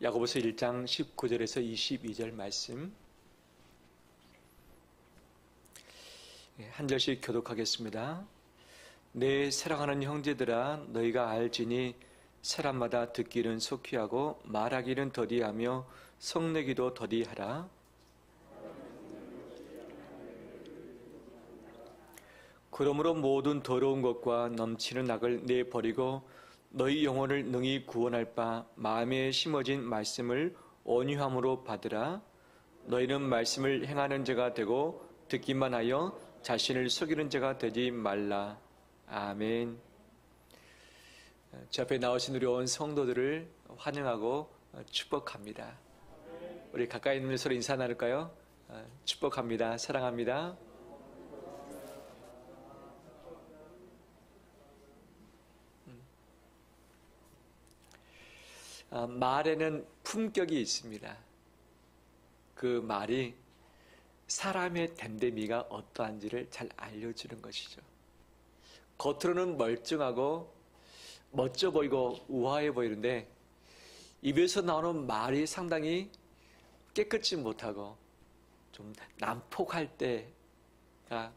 야고보서 1장 19절에서 22절 말씀 한 절씩 교독하겠습니다. 내 사랑하는 형제들아 너희가 알지니 사람마다 듣기는 속히 하고 말하기는 더디하며 성내기도 더디하라. 그러므로 모든 더러운 것과 넘치는 악을 내버리고 너희 영혼을 능히 구원할 바 마음에 심어진 말씀을 온유함으로 받으라. 너희는 말씀을 행하는 자가 되고 듣기만 하여 자신을 속이는 자가 되지 말라. 아멘. 제 앞에 나오신 우리 온 성도들을 환영하고 축복합니다. 우리 가까이 있는 서로 인사 나눌까요? 축복합니다. 사랑합니다. 말에는 품격이 있습니다. 그 말이 사람의 됨됨이가 어떠한지를 잘 알려주는 것이죠. 겉으로는 멀쩡하고 멋져 보이고 우아해 보이는데 입에서 나오는 말이 상당히 깨끗지 못하고 좀 난폭할 때가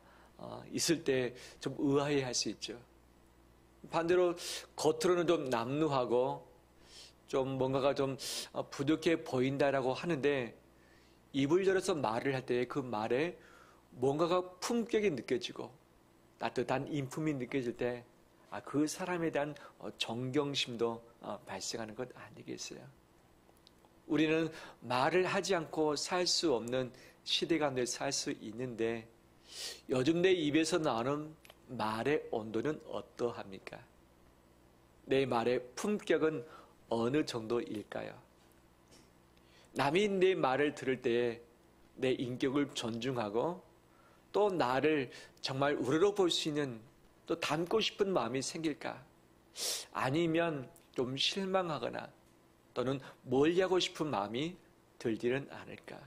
있을 때 좀 의아해 할 수 있죠. 반대로 겉으로는 좀 남루하고 좀 뭔가가 좀 부족해 보인다라고 하는데 입을 열어서 말을 할 때 그 말에 뭔가가 품격이 느껴지고 따뜻한 인품이 느껴질 때 그 사람에 대한 존경심도 발생하는 것 아니겠어요? 우리는 말을 하지 않고 살 수 없는 시대 가운데 살 수 있는데 요즘 내 입에서 나오는 말의 온도는 어떠합니까? 내 말의 품격은 어느 정도일까요? 남이 내 말을 들을 때에 내 인격을 존중하고 또 나를 정말 우러러 볼 수 있는 또 닮고 싶은 마음이 생길까? 아니면 좀 실망하거나 또는 멀리하고 싶은 마음이 들지는 않을까?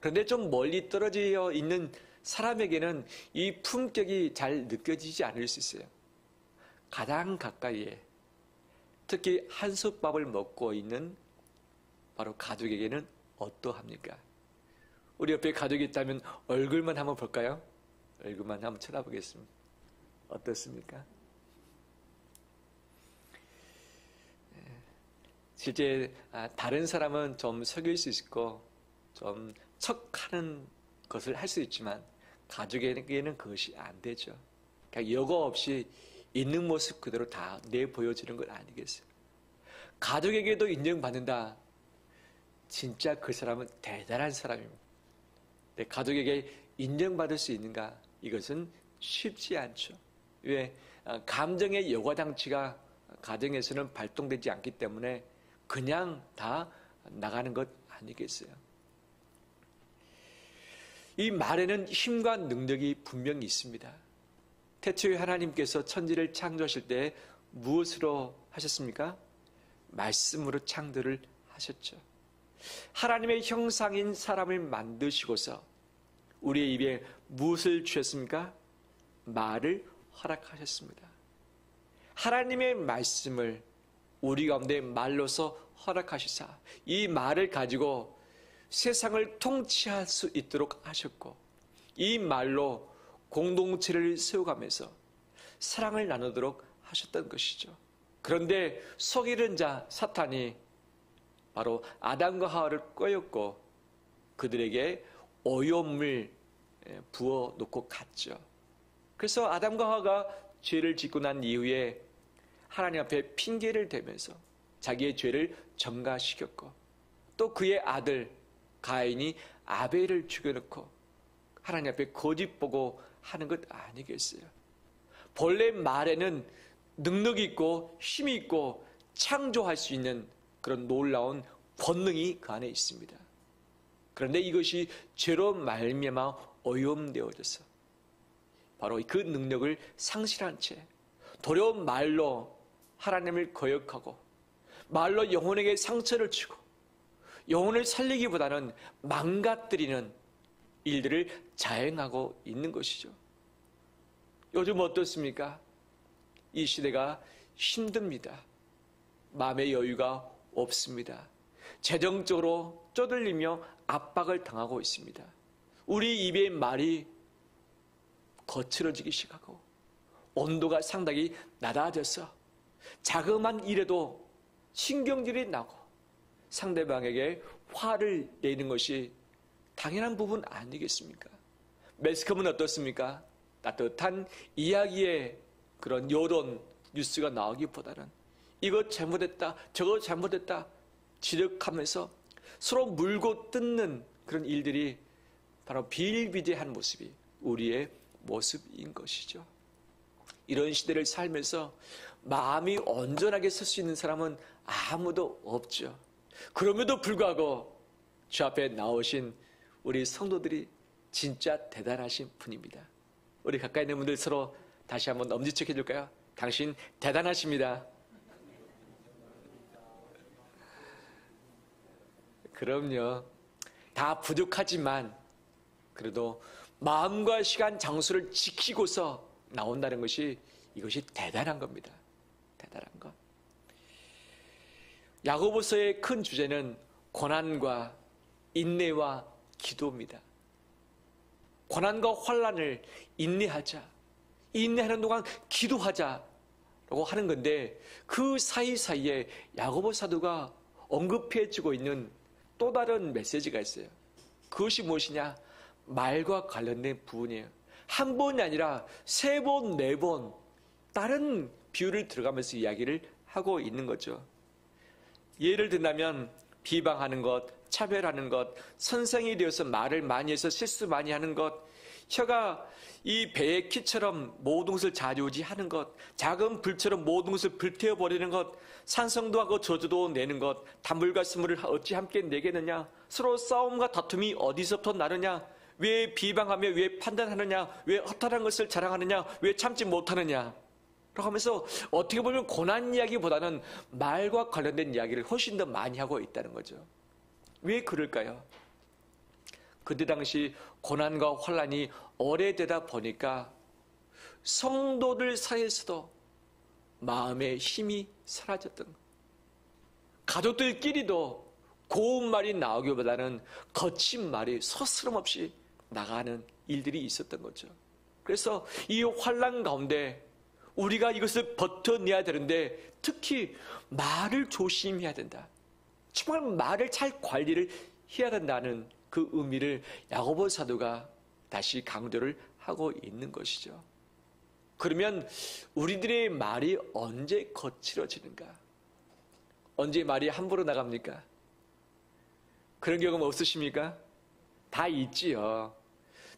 그런데 좀 멀리 떨어져 있는 사람에게는 이 품격이 잘 느껴지지 않을 수 있어요. 가장 가까이에 특히 한솥밥을 먹고 있는 바로 가족에게는 어떠합니까? 우리 옆에 가족이 있다면 얼굴만 한번 볼까요? 얼굴만 한번 쳐다보겠습니다. 어떻습니까? 실제 다른 사람은 좀 속일 수 있고 좀 척하는 것을 할 수 있지만 가족에게는 그것이 안 되죠. 그러니까 여과 없이 있는 모습 그대로 다 내보여지는 것 아니겠어요? 가족에게도 인정받는다. 진짜 그 사람은 대단한 사람입니다. 근데 가족에게 인정받을 수 있는가? 이것은 쉽지 않죠. 왜? 감정의 여과장치가 가정에서는 발동되지 않기 때문에 그냥 다 나가는 것 아니겠어요? 이 말에는 힘과 능력이 분명히 있습니다. 태초에 하나님께서 천지를 창조하실 때 무엇으로 하셨습니까? 말씀으로 창조를 하셨죠. 하나님의 형상인 사람을 만드시고서 우리의 입에 무엇을 주셨습니까? 말을 허락하셨습니다. 하나님의 말씀을 우리 가운데 말로서 허락하시사 이 말을 가지고 세상을 통치할 수 있도록 하셨고 이 말로 공동체를 세워가면서 사랑을 나누도록 하셨던 것이죠. 그런데 속이는 자 사탄이 바로 아담과 하와를 꾀였고 그들에게 오염을 부어놓고 갔죠. 그래서 아담과 하와가 죄를 짓고 난 이후에 하나님 앞에 핑계를 대면서 자기의 죄를 전가시켰고 또 그의 아들 가인이 아벨을 죽여놓고 하나님 앞에 거짓 보고 하는 것 아니겠어요? 본래 말에는 능력이 있고 힘이 있고 창조할 수 있는 그런 놀라운 권능이 그 안에 있습니다. 그런데 이것이 죄로 말미암아 오염되어져서 바로 그 능력을 상실한 채 도려운 말로 하나님을 거역하고 말로 영혼에게 상처를 주고 영혼을 살리기보다는 망가뜨리는 일들을 자행하고 있는 것이죠. 요즘 어떻습니까? 이 시대가 힘듭니다. 마음의 여유가 없습니다. 재정적으로 쪼들리며 압박을 당하고 있습니다. 우리 입의 말이 거칠어지기 시작하고 온도가 상당히 낮아져서 자그마한 일에도 신경질이 나고 상대방에게 화를 내는 것이 당연한 부분 아니겠습니까? 매스컴은 어떻습니까? 따뜻한 이야기의 그런 여론 뉴스가 나오기보다는 이것 잘못했다, 저거 잘못했다 지적하면서 서로 물고 뜯는 그런 일들이 바로 비일비재한 모습이 우리의 모습인 것이죠. 이런 시대를 살면서 마음이 온전하게 설 수 있는 사람은 아무도 없죠. 그럼에도 불구하고 주 앞에 나오신 우리 성도들이 진짜 대단하신 분입니다. 우리 가까이 있는 분들 서로 다시 한번 엄지척 해줄까요? 당신 대단하십니다. 그럼요. 다 부족하지만 그래도 마음과 시간, 장소를 지키고서 나온다는 것이 이것이 대단한 겁니다. 대단한 것. 야고보서의 큰 주제는 고난과 인내와 기도입니다. 고난과 환난을 인내하자. 인내하는 동안 기도하자라고 하는 건데 그 사이사이에 야고보 사도가 언급해주고 있는 또 다른 메시지가 있어요. 그것이 무엇이냐? 말과 관련된 부분이에요. 한 번이 아니라 3번, 4번 다른 비유를 들어가면서 이야기를 하고 있는 거죠. 예를 들면 비방하는 것, 차별하는 것, 선생이 되어서 말을 많이 해서 실수 많이 하는 것, 혀가 이 배의 키처럼 모든 것을 좌지우지하는 것, 작은 불처럼 모든 것을 불태워버리는 것, 산성도 하고 저주도 내는 것, 단물과 스물을 어찌 함께 내겠느냐, 서로 싸움과 다툼이 어디서부터 나느냐, 왜 비방하며 왜 판단하느냐, 왜 허탈한 것을 자랑하느냐, 왜 참지 못하느냐 라고 하면서 어떻게 보면 고난 이야기보다는 말과 관련된 이야기를 훨씬 더 많이 하고 있다는 거죠. 왜 그럴까요? 그때 당시 고난과 환난이 오래되다 보니까 성도들 사이에서도 마음의 힘이 사라졌던 것. 가족들끼리도 고운 말이 나오기보다는 거친 말이 서스럼없이 나가는 일들이 있었던 거죠. 그래서 이 환난 가운데 우리가 이것을 버텨내야 되는데 특히 말을 조심해야 된다. 정말 말을 잘 관리를 해야 된다는 그 의미를 야고보 사도가 다시 강조를 하고 있는 것이죠. 그러면 우리들의 말이 언제 거칠어지는가? 언제 말이 함부로 나갑니까? 그런 경험 없으십니까? 다 있지요.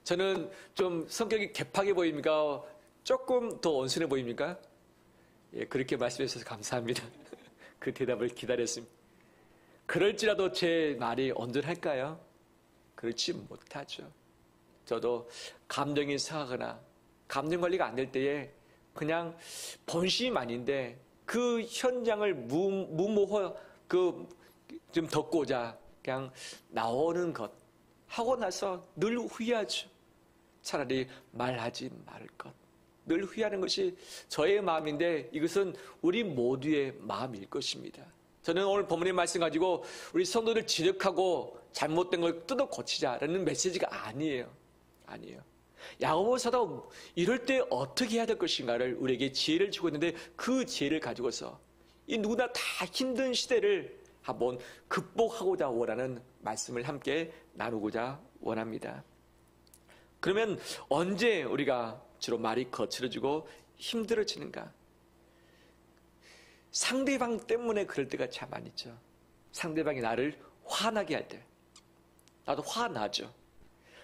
저는 좀 성격이 개팍해 보입니까? 조금 더 온순해 보입니까? 예, 그렇게 말씀해 주셔서 감사합니다. 그 대답을 기다렸습니다. 그럴지라도 제 말이 온전할까요? 그렇지 못하죠. 저도 감정이 상하거나 감정 관리가 안 될 때에 그냥 본심이 아닌데 그 현장을 무모하 좀 덮고자 그냥 나오는 것 하고 나서 늘 후회하죠. 차라리 말하지 말 것. 늘 후회하는 것이 저의 마음인데 이것은 우리 모두의 마음일 것입니다. 저는 오늘 본문의 말씀 가지고 우리 성도들 지적하고 잘못된 걸 뜯어 고치자라는 메시지가 아니에요. 아니에요. 야고보 사도 이럴 때 어떻게 해야 될 것인가를 우리에게 지혜를 주고 있는데 그 지혜를 가지고서 이 누구나 다 힘든 시대를 한번 극복하고자 원하는 말씀을 함께 나누고자 원합니다. 그러면 언제 우리가 주로 말이 거칠어지고 힘들어지는가? 상대방 때문에 그럴 때가 참 많죠. 상대방이 나를 화나게 할 때, 나도 화나죠.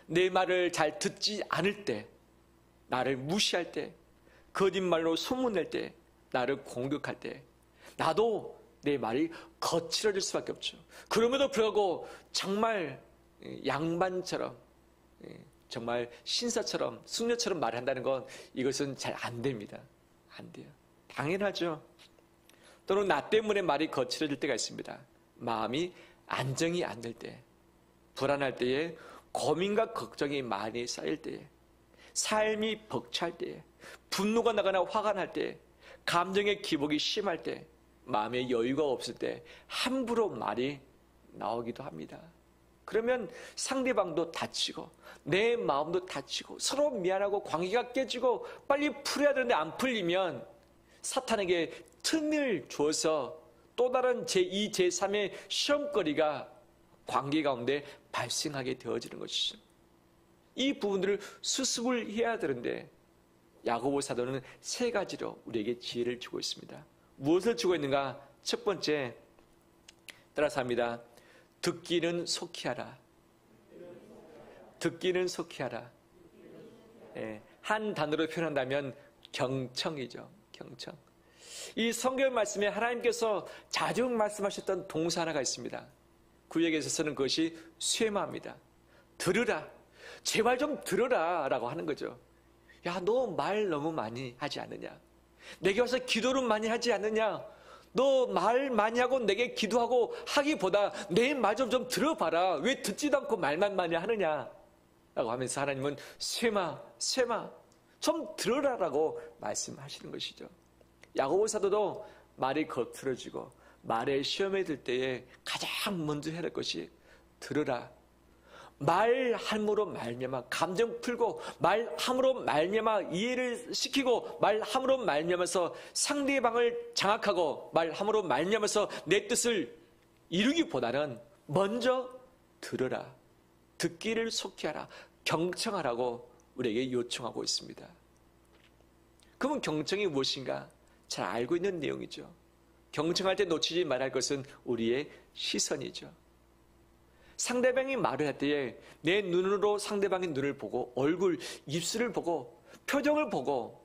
내 말을 잘 듣지 않을 때, 나를 무시할 때, 거짓말로 소문낼 때, 나를 공격할 때, 나도 내 말이 거칠어질 수밖에 없죠. 그럼에도 불구하고 정말 양반처럼, 정말 신사처럼, 숙녀처럼 말한다는 건 이것은 잘 안 됩니다. 안 돼요. 당연하죠. 또는 나 때문에 말이 거칠어질 때가 있습니다. 마음이 안정이 안 될 때, 불안할 때에, 고민과 걱정이 많이 쌓일 때에, 삶이 벅찰 때에, 분노가 나거나 화가 날 때, 감정의 기복이 심할 때, 마음의 여유가 없을 때 함부로 말이 나오기도 합니다. 그러면 상대방도 다치고 내 마음도 다치고 서로 미안하고 관계가 깨지고 빨리 풀어야 되는데 안 풀리면 사탄에게 틈을 주어서 또 다른 제2, 제3의 시험거리가 관계 가운데 발생하게 되어지는 것이죠. 이 부분들을 수습을 해야 되는데 야고보 사도는 세 가지로 우리에게 지혜를 주고 있습니다. 무엇을 주고 있는가? 첫 번째, 따라서 합니다. 듣기는 속히 하라. 듣기는 속히 하라. 한 단어로 표현한다면 경청이죠. 경청. 이 성경 말씀에 하나님께서 자주 말씀하셨던 동사 하나가 있습니다. 구약에서 쓰는 것이 쇠마입니다. 들으라. 제발 좀 들으라 라고 하는 거죠. 야, 너 말 너무 많이 하지 않느냐? 내게 와서 기도를 많이 하지 않느냐? 너 말 많이 하고 내게 기도하고 하기보다 내 말 좀 들어봐라. 왜 듣지도 않고 말만 많이 하느냐? 라고 하면서 하나님은 쇠마 좀 들으라라고 말씀하시는 것이죠. 야고보 사도도 말이 거칠어지고 말에 시험에 들 때에 가장 먼저 해야 할 것이 들으라. 말함으로 말미암아 감정 풀고 말함으로 말미암아 이해를 시키고 말함으로 말미암아서 상대방을 장악하고 말함으로 말미암아서 내 뜻을 이루기보다는 먼저 들으라. 듣기를 속히 하라. 경청하라고 우리에게 요청하고 있습니다. 그러면 경청이 무엇인가? 잘 알고 있는 내용이죠. 경청할 때 놓치지 말아야 할 것은 우리의 시선이죠. 상대방이 말을 할 때에 내 눈으로 상대방의 눈을 보고 얼굴, 입술을 보고 표정을 보고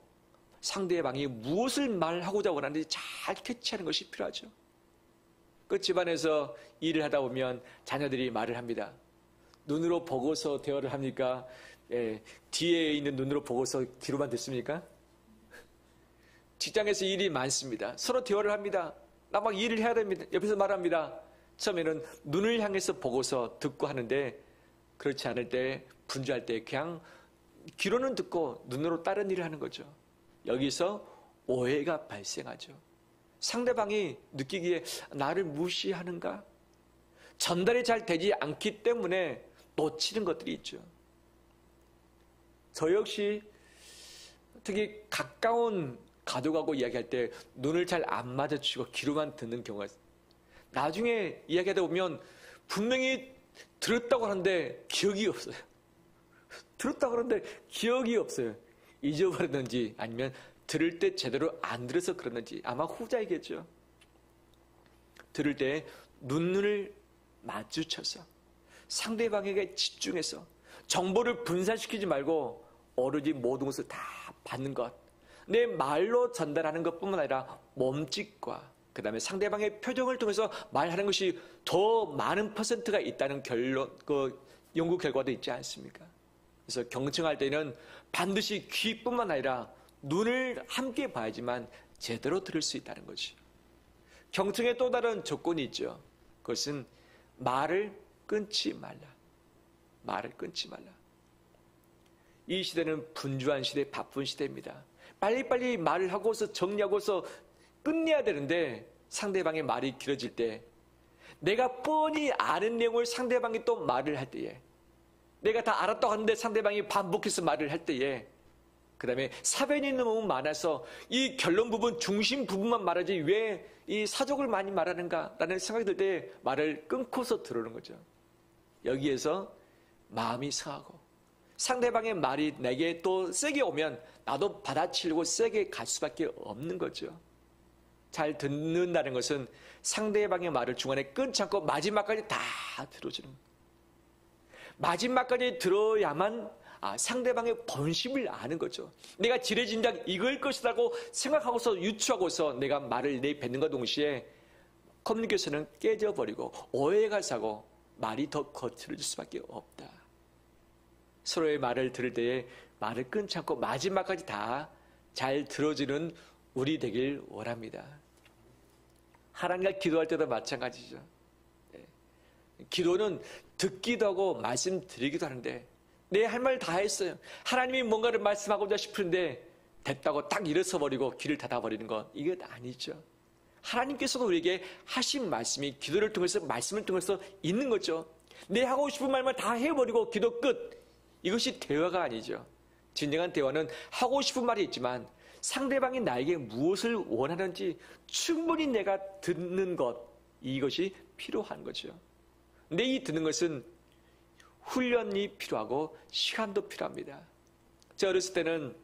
상대방이 무엇을 말하고자 원하는지 잘 캐치하는 것이 필요하죠. 그 집안에서 일을 하다 보면 자녀들이 말을 합니다. 눈으로 보고서 대화를 합니까? 뒤에 있는 눈으로 보고서 귀로만 듣습니까? 직장에서 일이 많습니다. 서로 대화를 합니다. 나 막 일을 해야 됩니다. 옆에서 말합니다. 처음에는 눈을 향해서 보고서 듣고 하는데 그렇지 않을 때 분주할 때 그냥 귀로는 듣고 눈으로 다른 일을 하는 거죠. 여기서 오해가 발생하죠. 상대방이 느끼기에 나를 무시하는가? 전달이 잘 되지 않기 때문에 놓치는 것들이 있죠. 저 역시 특히 가까운 가족하고 이야기할 때 눈을 잘 안 마주치고 귀로만 듣는 경우가 있어요. 나중에 이야기하다 보면 분명히 들었다고 하는데 기억이 없어요. 들었다고 하는데 기억이 없어요. 잊어버렸는지 아니면 들을 때 제대로 안 들어서 그러는지 아마 후자이겠죠. 들을 때 눈을 마주쳐서 상대방에게 집중해서 정보를 분산시키지 말고 오로지 모든 것을 다 받는 것. 내 말로 전달하는 것뿐만 아니라 몸짓과 그 다음에 상대방의 표정을 통해서 말하는 것이 더 많은 퍼센트가 있다는 연구 결과도 있지 않습니까? 그래서 경청할 때는 반드시 귀뿐만 아니라 눈을 함께 봐야지만 제대로 들을 수 있다는 거지. 경청의 또 다른 조건이 있죠. 그것은 말을 끊지 말라. 말을 끊지 말라. 이 시대는 분주한 시대, 바쁜 시대입니다. 빨리빨리 말을 하고서 정리하고서 끝내야 되는데 상대방의 말이 길어질 때 내가 뻔히 아는 내용을 상대방이 또 말을 할 때에 내가 다 알았다고 하는데 상대방이 반복해서 말을 할 때에 그 다음에 사변이 너무 많아서 이 결론 부분, 중심 부분만 말하지 왜 이 사족을 많이 말하는가라는 생각이 들 때 말을 끊고서 들어오는 거죠. 여기에서 마음이 상하고 상대방의 말이 내게 또 세게 오면 나도 받아치려고 세게 갈 수밖에 없는 거죠. 잘 듣는다는 것은 상대방의 말을 중간에 끊지 않고 마지막까지 다 들어주는 거예요. 마지막까지 들어야만 상대방의 본심을 아는 거죠. 내가 지레진작 이걸 것이라고 생각하고서 유추하고서 내가 말을 내뱉는과 동시에 커뮤니케이션은 깨져버리고 오해가 사고 말이 더 거칠어질 수밖에 없다. 서로의 말을 들을 때에 말을 끊지 않고 마지막까지 다 잘 들어주는 우리 되길 원합니다. 하나님과 기도할 때도 마찬가지죠. 기도는 듣기도 하고 말씀드리기도 하는데 내 할 말 다 했어요. 하나님이 뭔가를 말씀하고자 싶은데 됐다고 딱 일어서 버리고 귀를 닫아버리는 것 이건 아니죠. 하나님께서도 우리에게 하신 말씀이 기도를 통해서 말씀을 통해서 있는 거죠. 내 하고 싶은 말만 다 해버리고 기도 끝. 이것이 대화가 아니죠. 진정한 대화는 하고 싶은 말이 있지만 상대방이 나에게 무엇을 원하는지 충분히 내가 듣는 것, 이것이 필요한 거죠. 근데 이 듣는 것은 훈련이 필요하고 시간도 필요합니다. 제가 어렸을 때는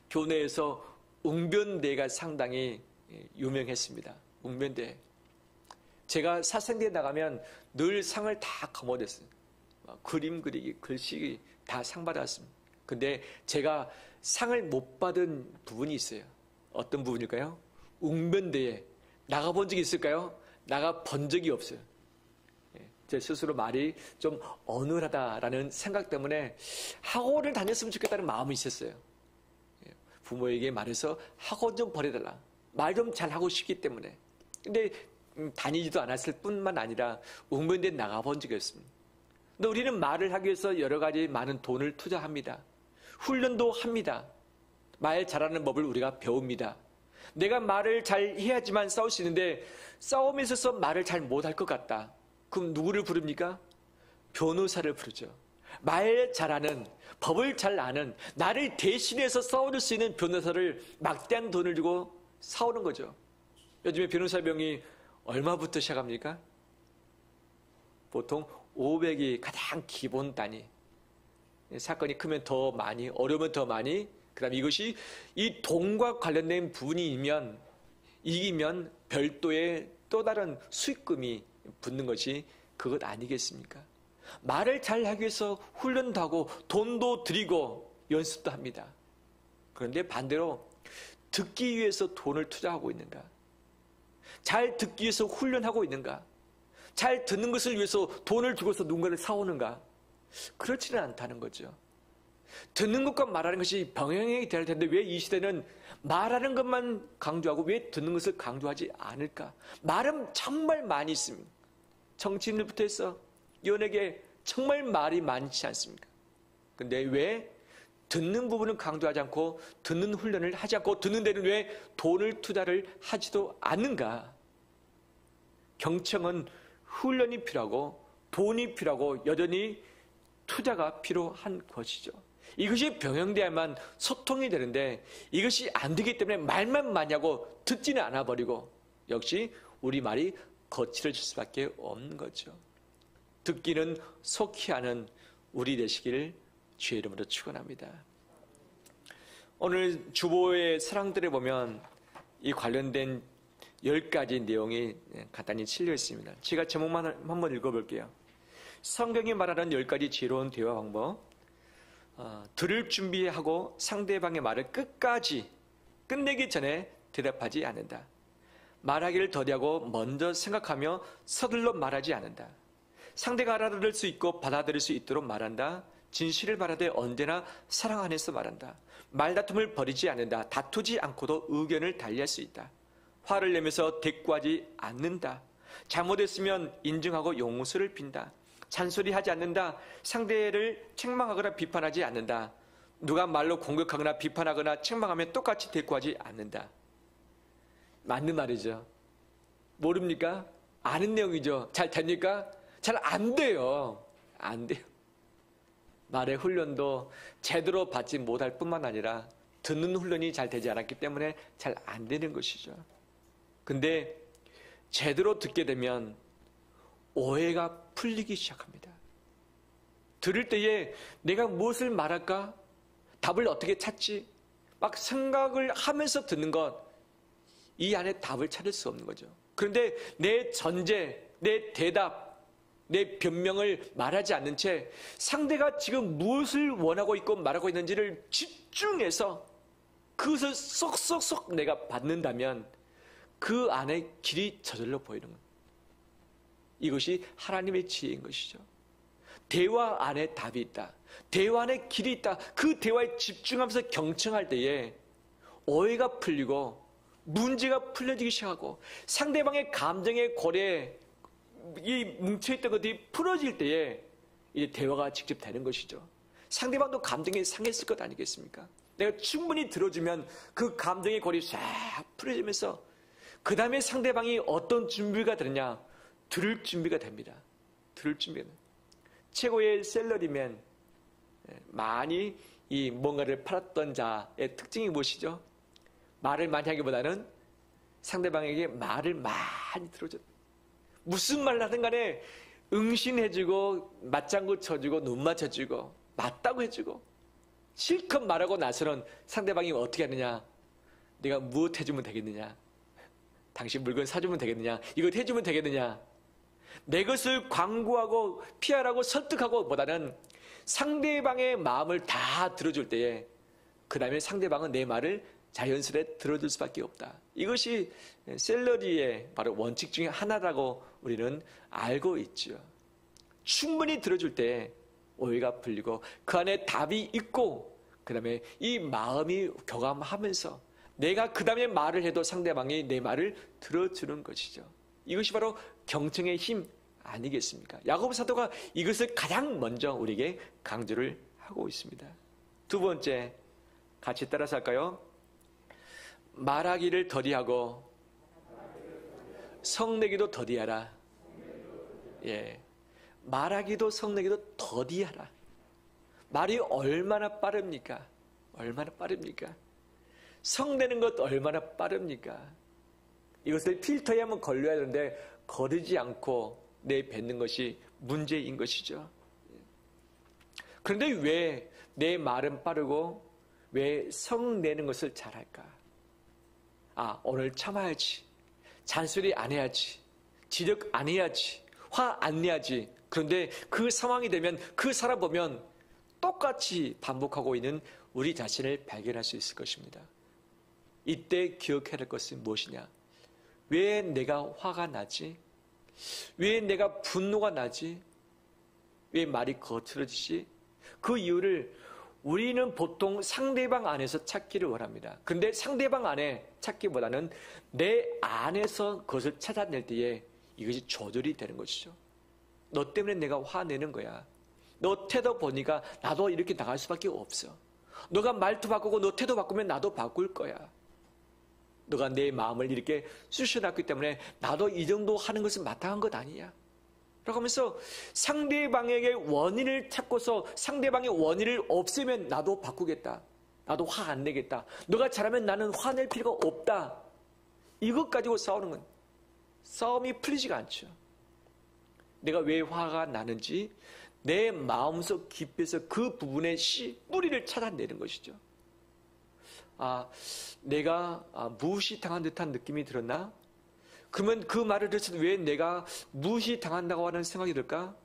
교내에서 웅변대가 상당히 유명했습니다. 웅변대. 제가 사생대에 나가면 늘 상을 다 거머댔어요. 그림 그리기, 글쓰기 다 상 받았습니다. 근데 제가 상을 못 받은 부분이 있어요. 어떤 부분일까요? 웅변대에 나가본 적이 있을까요? 나가본 적이 없어요. 제 스스로 말이 좀 어눌하다라는 생각 때문에 학원을 다녔으면 좋겠다는 마음이 있었어요. 부모에게 말해서 학원 좀 보내달라. 말 좀 잘하고 싶기 때문에. 근데 다니지도 않았을 뿐만 아니라 웅변대에 나가본 적이 없습니다. 근데 우리는 말을 하기 위해서 여러 가지 많은 돈을 투자합니다. 훈련도 합니다. 말 잘하는 법을 우리가 배웁니다. 내가 말을 잘 해야지만 싸울 수 있는데 싸움에 있어서 말을 잘 못할 것 같다. 그럼 누구를 부릅니까? 변호사를 부르죠. 말 잘하는, 법을 잘 아는, 나를 대신해서 싸울 수 있는 변호사를 막대한 돈을 주고 사오는 거죠. 요즘에 변호사 비용이 얼마부터 시작합니까? 보통 500이 가장 기본 단위. 사건이 크면 더 많이, 어려우면 더 많이, 그 다음에 이것이 이 돈과 관련된 부분이면 이기면 별도의 또 다른 수익금이 붙는 것이 그것 아니겠습니까? 말을 잘 하기 위해서 훈련도 하고 돈도 들이고 연습도 합니다. 그런데 반대로 듣기 위해서 돈을 투자하고 있는가? 잘 듣기 위해서 훈련하고 있는가? 잘 듣는 것을 위해서 돈을 주고서 누군가를 사오는가? 그렇지는 않다는 거죠. 듣는 것과 말하는 것이 병행이 돼야 할 텐데 왜 이 시대는 말하는 것만 강조하고 왜 듣는 것을 강조하지 않을까? 말은 정말 많이 있습니다. 정치인들부터 해서 연예계 정말 말이 많지 않습니까? 근데 왜 듣는 부분은 강조하지 않고 듣는 훈련을 하지 않고 듣는 데는 왜 돈을 투자를 하지도 않는가? 경청은 훈련이 필요하고 돈이 필요하고 여전히 투자가 필요한 것이죠. 이것이 병행돼야만 소통이 되는데 이것이 안 되기 때문에 말만 많이 하고 듣지는 않아 버리고 역시 우리 말이 거칠어질 수밖에 없는 거죠. 듣기는 속히 하는 우리 되시기를 주의 이름으로 축원합니다. 오늘 주보의 사랑들에 보면 이 관련된 10가지 내용이 간단히 실려 있습니다. 제가 제목만 한번 읽어볼게요. 성경이 말하는 10가지 지혜로운 대화 방법. 들을 준비하고 상대방의 말을 끝까지 끝내기 전에 대답하지 않는다. 말하기를 더디하고 먼저 생각하며 서둘러 말하지 않는다. 상대가 알아들을 수 있고 받아들일 수 있도록 말한다. 진실을 말하되 언제나 사랑 안에서 말한다. 말다툼을 버리지 않는다. 다투지 않고도 의견을 달리할 수 있다. 화를 내면서 대꾸하지 않는다. 잘못했으면 인정하고 용서를 빈다. 잔소리하지 않는다. 상대를 책망하거나 비판하지 않는다. 누가 말로 공격하거나 비판하거나 책망하면 똑같이 대꾸하지 않는다. 맞는 말이죠. 모릅니까? 아는 내용이죠. 잘 됩니까? 잘 안 돼요. 안 돼요. 말의 훈련도 제대로 받지 못할 뿐만 아니라 듣는 훈련이 잘 되지 않았기 때문에 잘 안 되는 것이죠. 근데 제대로 듣게 되면 오해가 풀리기 시작합니다. 들을 때에 내가 무엇을 말할까? 답을 어떻게 찾지? 막 생각을 하면서 듣는 것, 이 안에 답을 찾을 수 없는 거죠. 그런데 내 전제, 내 대답, 내 변명을 말하지 않는 채 상대가 지금 무엇을 원하고 있고 말하고 있는지를 집중해서 그것을 쏙쏙쏙 내가 받는다면 그 안에 길이 저절로 보이는 겁니다. 이것이 하나님의 지혜인 것이죠. 대화 안에 답이 있다. 대화 안에 길이 있다. 그 대화에 집중하면서 경청할 때에 오해가 풀리고 문제가 풀려지기 시작하고 상대방의 감정의 고리에 이 뭉쳐있던 것들이 풀어질 때에 이제 대화가 직접 되는 것이죠. 상대방도 감정이 상했을 것 아니겠습니까? 내가 충분히 들어주면 그 감정의 고리 싹 풀어지면서 그 다음에 상대방이 어떤 준비가 되느냐? 들을 준비가 됩니다. 들을 준비가. 최고의 셀러리맨, 많이 이 뭔가를 팔았던 자의 특징이 무엇이죠? 말을 많이 하기보다는 상대방에게 말을 많이 들어줘. 무슨 말을 하든 간에 응신해주고 맞장구 쳐주고 눈 맞춰주고 맞다고 해주고 실컷 말하고 나서는 상대방이 어떻게 하느냐? 내가 무엇 해주면 되겠느냐? 당신 물건 사주면 되겠느냐? 이것 해주면 되겠느냐? 내 것을 광고하고 피하라고 설득하고 보다는 상대방의 마음을 다 들어줄 때에 그 다음에 상대방은 내 말을 자연스레 들어줄 수밖에 없다. 이것이 셀러리의 바로 원칙 중에 하나라고 우리는 알고 있죠. 충분히 들어줄 때 오해가 풀리고 그 안에 답이 있고 그 다음에 이 마음이 교감하면서 내가 그 다음에 말을 해도 상대방이 내 말을 들어주는 것이죠. 이것이 바로 경청의 힘 아니겠습니까? 야고보 사도가 이것을 가장 먼저 우리에게 강조를 하고 있습니다. 두 번째, 같이 따라서 할까요? 말하기를 더디하고 성내기도 더디하라. 예, 말하기도 성내기도 더디하라. 말이 얼마나 빠릅니까? 얼마나 빠릅니까? 성내는 것 얼마나 빠릅니까? 이것을 필터에 한번 걸려야 되는데 거르지 않고 내뱉는 것이 문제인 것이죠. 그런데 왜 내 말은 빠르고 왜 성내는 것을 잘할까? 오늘 참아야지. 잔소리 안 해야지. 지적 안 해야지. 화 안 내야지. 그런데 그 상황이 되면 그 사람 보면 똑같이 반복하고 있는 우리 자신을 발견할 수 있을 것입니다. 이때 기억해야 할 것은 무엇이냐? 왜 내가 화가 나지? 왜 내가 분노가 나지? 왜 말이 거칠어지지? 그 이유를 우리는 보통 상대방 안에서 찾기를 원합니다. 그런데 상대방 안에 찾기보다는 내 안에서 그것을 찾아낼 때에 이것이 조절이 되는 것이죠. 너 때문에 내가 화내는 거야. 너 태도 보니까 나도 이렇게 나갈 수밖에 없어. 너가 말투 바꾸고 너 태도 바꾸면 나도 바꿀 거야. 너가 내 마음을 이렇게 쑤셔놨기 때문에 나도 이 정도 하는 것은 마땅한 것 아니냐. 라고 하면서 상대방에게 원인을 찾고서 상대방의 원인을 없애면 나도 바꾸겠다. 나도 화 안 내겠다. 너가 잘하면 나는 화낼 필요가 없다. 이것 가지고 싸우는 건 싸움이 풀리지가 않죠. 내가 왜 화가 나는지 내 마음속 깊이에서 그 부분의 뿌리를 찾아내는 것이죠. 내가 무시당한 듯한 느낌이 들었나? 그러면 그 말을 들었을 때 왜 내가 무시당한다고 하는 생각이 들까?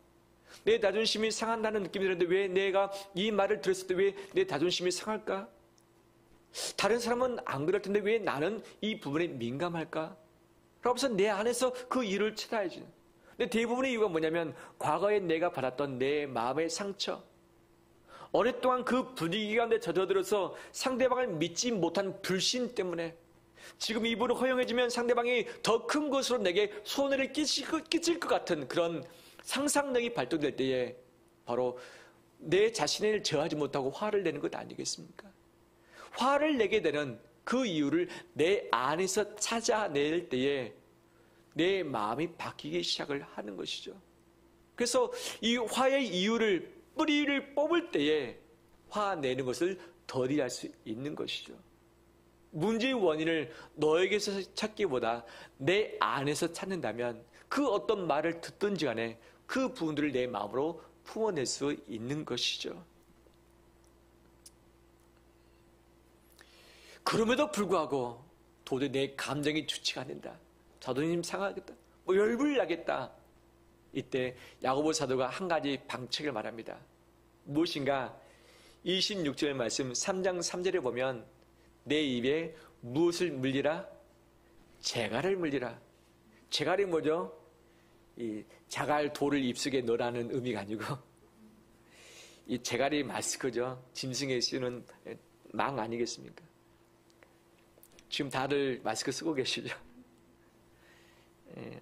내 자존심이 상한다는 느낌이 들었는데 왜 내가 이 말을 들었을 때 왜 내 자존심이 상할까? 다른 사람은 안 그럴 텐데 왜 나는 이 부분에 민감할까? 그러면서 내 안에서 그 이유를 찾아야지. 근데 대부분의 이유가 뭐냐면 과거에 내가 받았던 내 마음의 상처, 오랫동안 그 분위기 가운데 젖어들어서 상대방을 믿지 못한 불신 때문에 지금 이 부분을 허용해주면 상대방이 더 큰 것으로 내게 손해를 끼칠 것 같은 그런 상상력이 발동될 때에 바로 내 자신을 저하지 못하고 화를 내는 것 아니겠습니까? 화를 내게 되는 그 이유를 내 안에서 찾아낼 때에 내 마음이 바뀌기 시작을 하는 것이죠. 그래서 이 화의 이유를 뿌리를 뽑을 때에 화내는 것을 더디할 수 있는 것이죠. 문제의 원인을 너에게서 찾기보다 내 안에서 찾는다면 그 어떤 말을 듣든지 간에 그 부분들을 내 마음으로 품어낼 수 있는 것이죠. 그럼에도 불구하고 도저히 내 감정이 주치가 않는다. 자존심 상하겠다. 열불 나겠다. 이때 야고보 사도가 한 가지 방책을 말합니다. 무엇인가? 26절 말씀 3장 3절에 보면 내 입에 무엇을 물리라? 재갈을 물리라. 재갈이 뭐죠? 이 자갈 돌을 입속에 넣으라는 의미가 아니고 이 재갈이 마스크죠. 짐승에 쓰는 망 아니겠습니까? 지금 다들 마스크 쓰고 계시죠?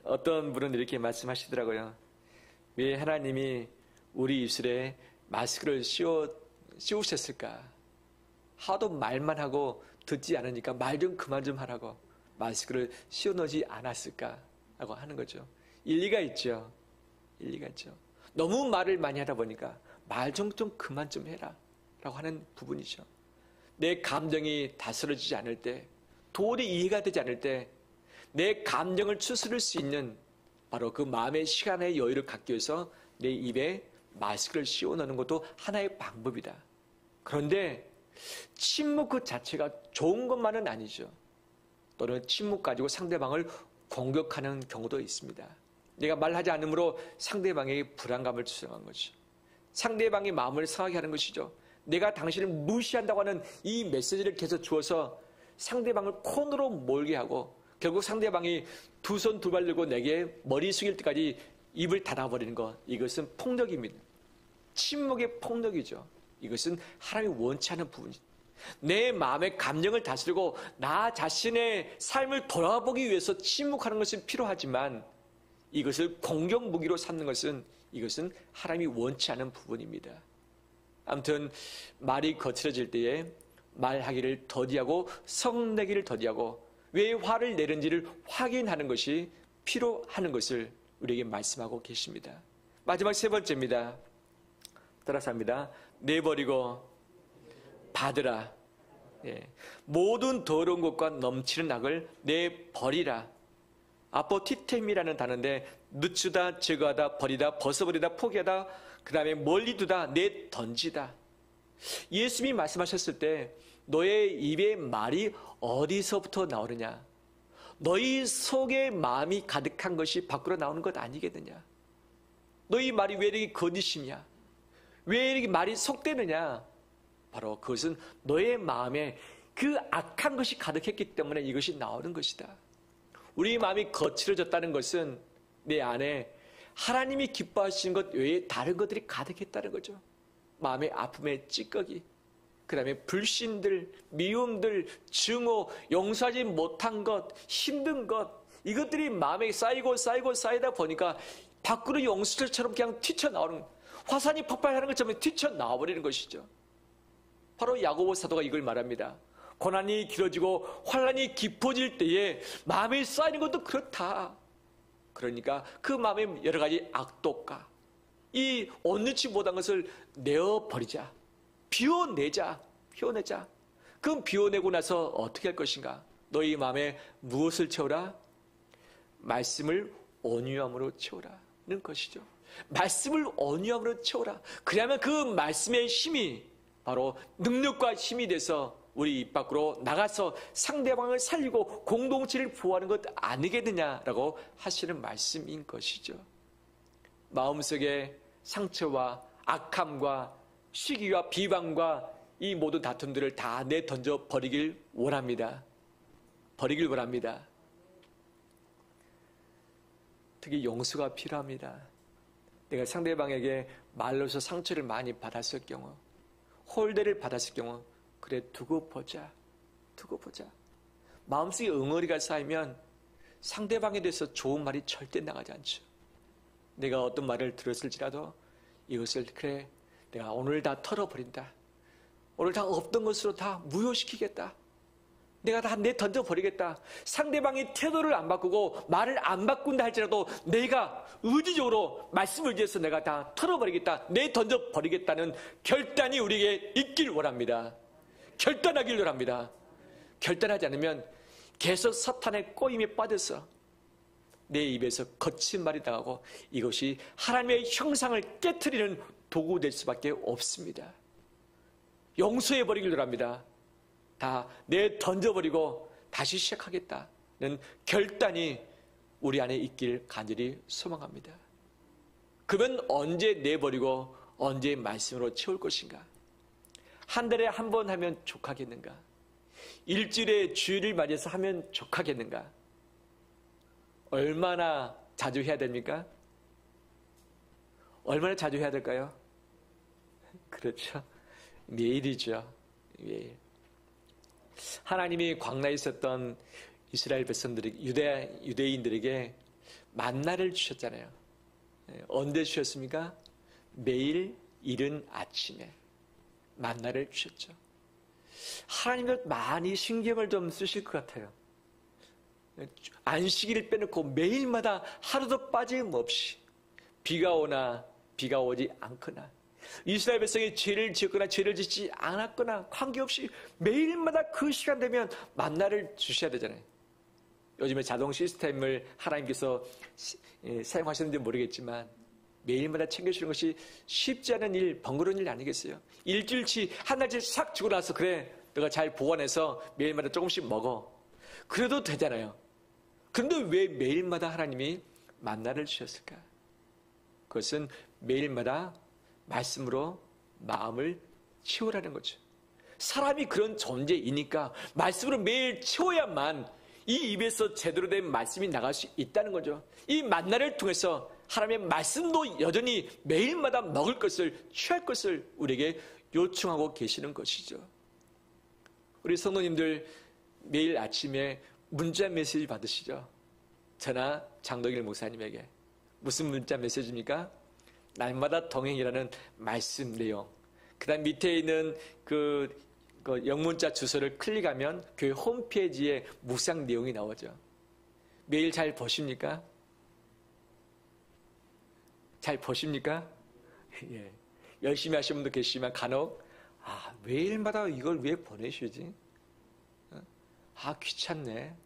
어떤 분은 이렇게 말씀하시더라고요. 왜 하나님이 우리 입술에 마스크를 씌우셨을까? 하도 말만 하고 듣지 않으니까 말 좀 그만 좀 하라고. 마스크를 씌워놓지 않았을까라고 하는 거죠. 일리가 있죠. 일리가 있죠. 너무 말을 많이 하다 보니까 말 좀 그만 좀 해라 라고 하는 부분이죠. 내 감정이 다스려지지 않을 때, 도리 이해가 되지 않을 때 내 감정을 추스를 수 있는 바로 그 마음의 시간의 여유를 갖기 위해서 내 입에 마스크를 씌워놓는 것도 하나의 방법이다. 그런데 침묵 그 자체가 좋은 것만은 아니죠. 또는 침묵 가지고 상대방을 공격하는 경우도 있습니다. 내가 말하지 않으므로 상대방에게 불안감을 조성한 거죠. 상대방의 마음을 상하게 하는 것이죠. 내가 당신을 무시한다고 하는 이 메시지를 계속 주어서 상대방을 코너로 몰게 하고 결국 상대방이 두 손 두 발 들고 내게 머리 숙일 때까지 입을 닫아버리는 것, 이것은 폭력입니다. 침묵의 폭력이죠. 이것은 하나님이 원치 않은 부분이죠. 내 마음의 감정을 다스리고 나 자신의 삶을 돌아보기 위해서 침묵하는 것은 필요하지만 이것을 공격 무기로 삼는 것은 이것은 하나님이 원치 않은 부분입니다. 아무튼 말이 거칠어질 때에 말하기를 더디하고 성내기를 더디하고 왜 화를 내는지를 확인하는 것이 필요하는 것을 우리에게 말씀하고 계십니다. 마지막 세 번째입니다. 따라서 합니다. 내버리고 받으라. 예. 모든 더러운 것과 넘치는 악을 내버리라. 아포티템이라는 단어인데 늦추다, 제거하다, 버리다, 벗어버리다, 포기하다, 그 다음에 멀리 두다, 내던지다. 예수님이 말씀하셨을 때 너의 입에 말이 어디서부터 나오느냐? 너희 속에 마음이 가득한 것이 밖으로 나오는 것 아니겠느냐? 너희 말이 왜 이렇게 거짓이냐? 왜 이렇게 말이 속되느냐? 바로 그것은 너의 마음에 그 악한 것이 가득했기 때문에 이것이 나오는 것이다. 우리 마음이 거칠어졌다는 것은 내 안에 하나님이 기뻐하시는 것 외에 다른 것들이 가득했다는 거죠. 마음의 아픔의 찌꺼기, 그 다음에 불신들, 미움들, 증오, 용서하지 못한 것, 힘든 것, 이것들이 마음에 쌓이다 보니까 밖으로 용수철처럼 그냥 튀쳐나오는, 화산이 폭발하는 것처럼 튀쳐나와버리는 것이죠. 바로 야고보 사도가 이걸 말합니다. 고난이 길어지고 환난이 깊어질 때에 마음에 쌓이는 것도 그렇다. 그러니까 그 마음의 여러 가지 악독과 이 온유치 못한 것을 내어버리자. 비워내자. 그럼 비워내고 나서 어떻게 할 것인가? 너희 마음에 무엇을 채우라? 말씀을 온유함으로 채우라는 것이죠. 말씀을 온유함으로 채우라. 그러면 그 말씀의 힘이 바로 능력과 힘이 돼서 우리 입 밖으로 나가서 상대방을 살리고 공동체를 보호하는 것 아니겠느냐라고 하시는 말씀인 것이죠. 마음속에 상처와 악함과 시기와 비방과 이 모든 다툼들을 다 내던져 버리길 원합니다. 특히 용서가 필요합니다. 내가 상대방에게 말로서 상처를 많이 받았을 경우, 홀대를 받았을 경우, 그래 두고 보자. 마음속에 응어리가 쌓이면 상대방에 대해서 좋은 말이 절대 나가지 않죠. 내가 어떤 말을 들었을지라도 이것을 그래 내가 오늘 다 털어버린다. 오늘 다 없던 것으로 다 무효시키겠다. 내가 다 내던져버리겠다. 상대방이 태도를 안 바꾸고 말을 안 바꾼다 할지라도 내가 의지적으로 말씀을 의지해서 내가 다 털어버리겠다. 내던져버리겠다는 결단이 우리에게 있길 원합니다. 결단하길 원합니다. 결단하지 않으면 계속 사탄의 꼬임에 빠져서 내 입에서 거친 말이 나가고 이것이 하나님의 형상을 깨트리는 도구 될 수밖에 없습니다. 용서해버리길 원합니다. 다 내던져버리고 다시 시작하겠다는 결단이 우리 안에 있길 간절히 소망합니다. 그러면 언제 내버리고 언제 말씀으로 채울 것인가? 한 달에 한 번 하면 족하겠는가? 일주일에 주일을 맞이해서 하면 족하겠는가? 얼마나 자주 해야 됩니까? 얼마나 자주 해야 될까요? 그렇죠. 매일이죠. 매일. 하나님이 광야에 있었던 이스라엘 백성들에게, 유대인들에게 만나를 주셨잖아요. 언제 주셨습니까? 매일 이른 아침에 만나를 주셨죠. 하나님도 많이 신경을 좀 쓰실 것 같아요. 안식일을 빼놓고 매일마다 하루도 빠짐없이 비가 오나 비가 오지 않거나 이스라엘 백성이 죄를 지었거나 죄를 짓지 않았거나 관계없이 매일마다 그 시간 되면 만나를 주셔야 되잖아요. 요즘에 자동 시스템을 하나님께서 사용하셨는지 모르겠지만 매일마다 챙겨주는 것이 쉽지 않은 일, 번거로운 일 아니겠어요? 일주일치, 한 달치 싹 주고 나서 그래, 내가 잘 보관해서 매일마다 조금씩 먹어. 그래도 되잖아요. 그런데 왜 매일마다 하나님이 만나를 주셨을까? 그것은 매일마다 말씀으로 마음을 채우라는 거죠. 사람이 그런 존재이니까 말씀으로 매일 채워야만 이 입에서 제대로 된 말씀이 나갈 수 있다는 거죠. 이 만나를 통해서 하나님의 말씀도 여전히 매일마다 먹을 것을, 취할 것을 우리에게 요청하고 계시는 것이죠. 우리 성도님들 매일 아침에 문자 메시지 받으시죠? 저나 장덕일 목사님에게. 무슨 문자 메시지입니까? 날마다 동행이라는 말씀 내용. 그 다음 밑에 있는 그 영문자 주소를 클릭하면 교회 홈페이지에 묵상 내용이 나오죠. 매일 잘 보십니까? 잘 보십니까? 예. 열심히 하시는 분도 계시지만 간혹 매일마다 이걸 왜 보내시지? 귀찮네.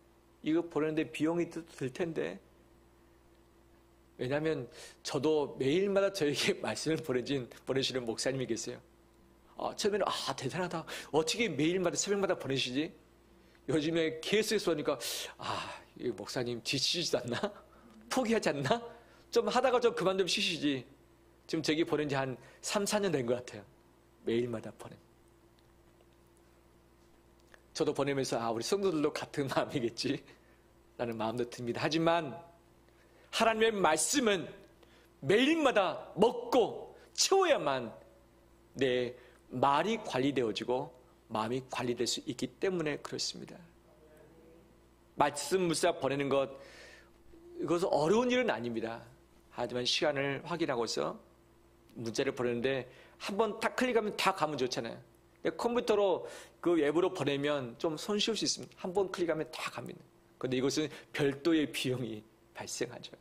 이거 보내는데 비용이 들 텐데. 왜냐하면 저도 매일마다 저에게 말씀을 보내시는 목사님이 계세요. 처음에는 대단하다. 어떻게 매일마다 새벽마다 보내시지? 요즘에 계속해서 하니까 이 목사님 지치지도 않나? 포기하지 않나? 좀 하다가 좀 그만 좀 쉬시지. 지금 저기 보낸 지 한 3, 4년 된 것 같아요. 매일마다 보내. 저도 보내면서 우리 성도들도 같은 마음이겠지 라는 마음도 듭니다. 하지만 하나님의 말씀은 매일마다 먹고 채워야만 내 말이 관리되어지고 마음이 관리될 수 있기 때문에 그렇습니다. 말씀 문자 보내는 것, 이것은 어려운 일은 아닙니다. 하지만 시간을 확인하고서 문자를 보내는데 한번 딱 클릭하면 다 가면 좋잖아요. 컴퓨터로 그 앱으로 보내면 좀 손쉬울 수 있습니다. 한번 클릭하면 다 갑니다. 그런데 이것은 별도의 비용이 발생하죠.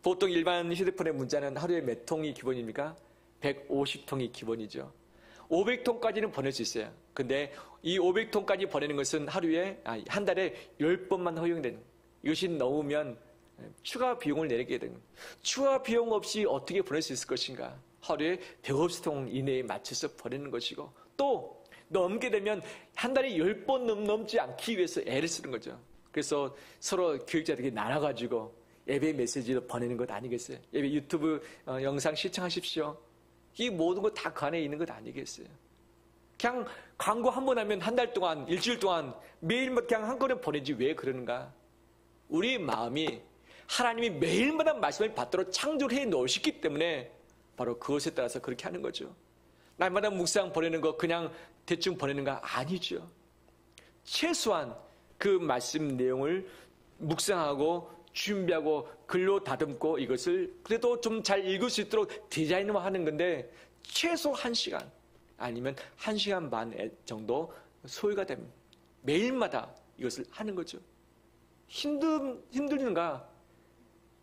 보통 일반 휴대폰의 문자는 하루에 몇 통이 기본입니까? 150통이 기본이죠. 500통까지는 보낼 수 있어요. 근데 이 500통까지 보내는 것은 한 달에 10번만 허용되는, 이것이 넘으면 추가 비용을 내게 되는, 추가 비용 없이 어떻게 보낼 수 있을 것인가? 하루에 150통 이내에 맞춰서 보내는 것이고, 또 넘게 되면 한 달에 10번 넘지 않기 위해서 애를 쓰는 거죠. 그래서 서로 교육자들이 나눠가지고 예배 메시지를 보내는 것 아니겠어요? 예배 유튜브 영상 시청하십시오. 이 모든 것 다 그 안에 있는 것 아니겠어요? 그냥 광고 한 번 하면 한 달 동안, 일주일 동안 매일마다 그냥 한 건에 보내지 왜 그러는가? 우리 마음이 하나님이 매일마다 말씀을 받도록 창조해 놓으셨기 때문에 바로 그것에 따라서 그렇게 하는 거죠. 날마다 묵상 보내는 거 그냥 대충 보내는 거 아니죠. 최소한 그 말씀 내용을 묵상하고 준비하고 글로 다듬고 이것을 그래도 좀 잘 읽을 수 있도록 디자인화하는 건데 최소 1시간 아니면 1시간 반 정도 소요가 됩니다. 매일마다 이것을 하는 거죠. 힘들는가?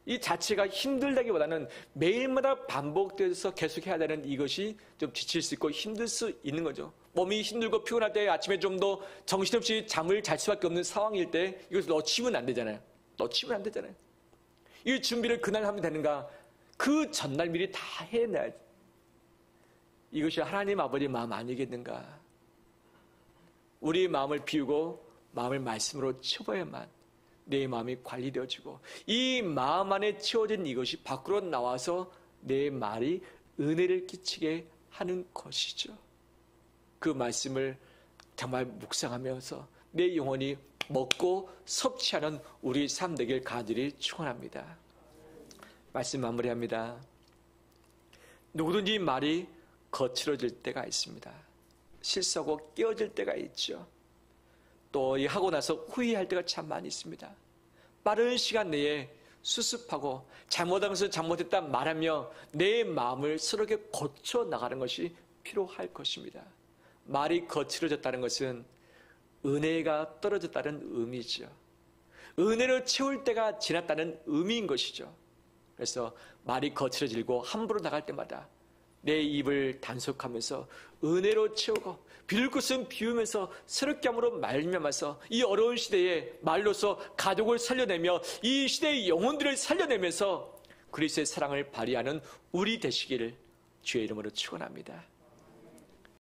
이 자체가 힘들다기보다는 매일마다 반복돼서 계속해야 되는 이것이 좀 지칠 수 있고 힘들 수 있는 거죠. 몸이 힘들고 피곤할 때 아침에 좀 더 정신없이 잠을 잘 수밖에 없는 상황일 때 이것을 놓치면 안 되잖아요. 이 준비를 그날 하면 되는가? 그 전날 미리 다 해놔야지. 이것이 하나님 아버지의 마음 아니겠는가? 우리의 마음을 비우고 마음을 말씀으로 채워야만 내 마음이 관리되어지고 이 마음 안에 채워진 이것이 밖으로 나와서 내 말이 은혜를 끼치게 하는 것이죠. 그 말씀을 정말 묵상하면서 내 영혼이 먹고 섭취하는 우리 삶 되길 간절히 축원합니다. 말씀 마무리합니다. 누구든지 말이 거칠어질 때가 있습니다. 실수하고 깨어질 때가 있죠. 또 하고 나서 후회할 때가 참 많이 있습니다. 빠른 시간 내에 수습하고 잘못하면서 잘못했다 말하며 내 마음을 서로에게 고쳐 나가는 것이 필요할 것입니다. 말이 거칠어졌다는 것은 은혜가 떨어졌다는 의미죠. 은혜로 채울 때가 지났다는 의미인 것이죠. 그래서 말이 거칠어지고 함부로 나갈 때마다 내 입을 단속하면서 은혜로 채우고 비울 것은 비우면서 새롭게 함으로 말미암아서 이 어려운 시대에 말로서 가족을 살려내며 이 시대의 영혼들을 살려내면서 그리스도의 사랑을 발휘하는 우리 되시기를 주의 이름으로 축원합니다.